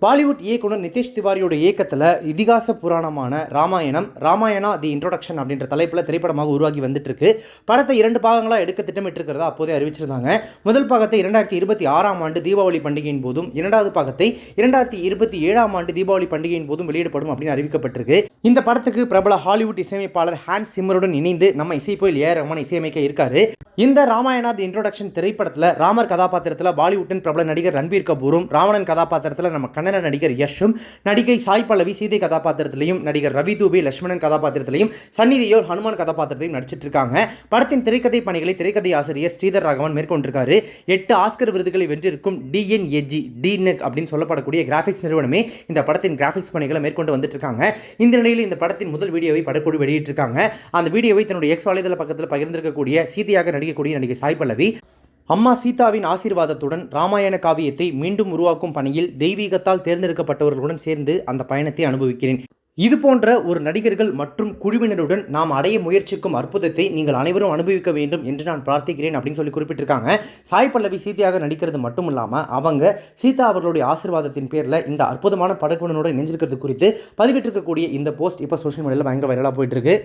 பாலிவுட் இயக்குனர் நிதேஷ் திவாரியோட இயக்கத்தில் இதிகாச புராணமான ராமாயணா தி இன்ட்ரோடக்ஷன் அப்படின்ற தலைப்பில் திரைப்படமாக உருவாகி வந்துட்டு இருக்கு. படத்தை 2 பாகங்களாக எடுக்க திட்டமிட்டிருக்கிறதா அப்போதே அறிவிச்சிருந்தாங்க. முதல் பாகத்தை 2026ஆம் ஆண்டு தீபாவளி பண்டிகையின் போதும், இரண்டாவது பாகத்தை 2027ஆம் ஆண்டு தீபாவளி பண்டிகையின் போதும் வெளியிடப்படும் அப்படின்னு அறிவிக்கப்பட்டிருக்கு. இந்த படத்துக்கு பிரபல ஹாலிவுட் இசையமைப்பாளர் ஹான்ஸ் சிம்மருடன் இணைந்து நம்ம இசைப்புயல் ஏ.ஆர். ரஹ்மான் இசையமைக்க இருக்காரு. இந்த ராமாயணா தி இன்ட்ரோடக்ஷன் திரைப்படத்தில் ராமர் கதாபாத்திரத்தில் பாலிவுட்டின் பிரபல நடிகர் ரன்பீர் கபூரும், ராவணன் கதாபாத்திரத்தில் நம்ம கன்னட நடிகர் யஷும், நடிகை சாய் பல்லவி சீதை கதாபாத்திரத்திலையும், நடிகர் ரவி தூபே லட்சுமணன் கதாபாத்திரத்திலையும், சன்னி தியோல் ஹனுமான் கதாபாத்திரத்தையும் நடிச்சிட்டு இருக்காங்க. படத்தின் திரைக்கதை பணிகளை திரைக்கதை ஆசிரியர் ஸ்ரீதர் ராகவன் மேற்கொண்டிருக்காரு. 8 ஆஸ்கர் விருதுகளை வென்றிருக்கும் DNEG அப்படின்னு சொல்லப்படக்கூடிய கிராபிக்ஸ் நிறுவனமே இந்த படத்தின் கிராபிக்ஸ் பணிகளை மேற்கொண்டு வந்துட்டு இருக்காங்க. இந்த நிலையில் இந்த படத்தின் முதல் வீடியோவை படக்குழு வெளியிட்டிருக்காங்க. அந்த வீடியோவை தன்னுடைய எக்ஸ் வலைதள பக்கத்தில் பகிர்ந்திருக்கக்கூடிய சீதையாக நடிக்கக்கூடிய நடிகை சாய் பல்லவி, அம்மா சீதாவின் ஆசீர்வாதத்துடன் ராமாயண காவியத்தை மீண்டும் உருவாக்கும் பணியில் தெய்வீகத்தால் தேர்ந்தெடுக்கப்பட்டவர்களுடன் சேர்ந்து அந்த பயணத்தை அனுபவிக்கிறேன். இது போன்ற ஒரு நடிகர்கள் மற்றும் குழுவினருடன் நாம் அடைய முயற்சிக்கும் அற்புதத்தை நீங்கள் அனைவரும் அனுபவிக்க வேண்டும் என்று நான் பிரார்த்திக்கிறேன் அப்படின்னு சொல்லி குறிப்பிட்டிருக்காங்க. சாய் பல்லவி சீதையாக நடிக்கிறது மட்டும் இல்லாமல் அவங்க சீதா அவர்களுடைய ஆசீர்வாதத்தின் பேரில் இந்த அற்புதமான படக்குழுவினோடு இணைஞ்சிருக்கிறது குறித்து பதிவிட்டிருக்கக்கூடிய இந்த போஸ்ட் இப்போ சோஷியல் மீடியாவில் பயங்கர வைரலாக போயிட்டு இருக்கு.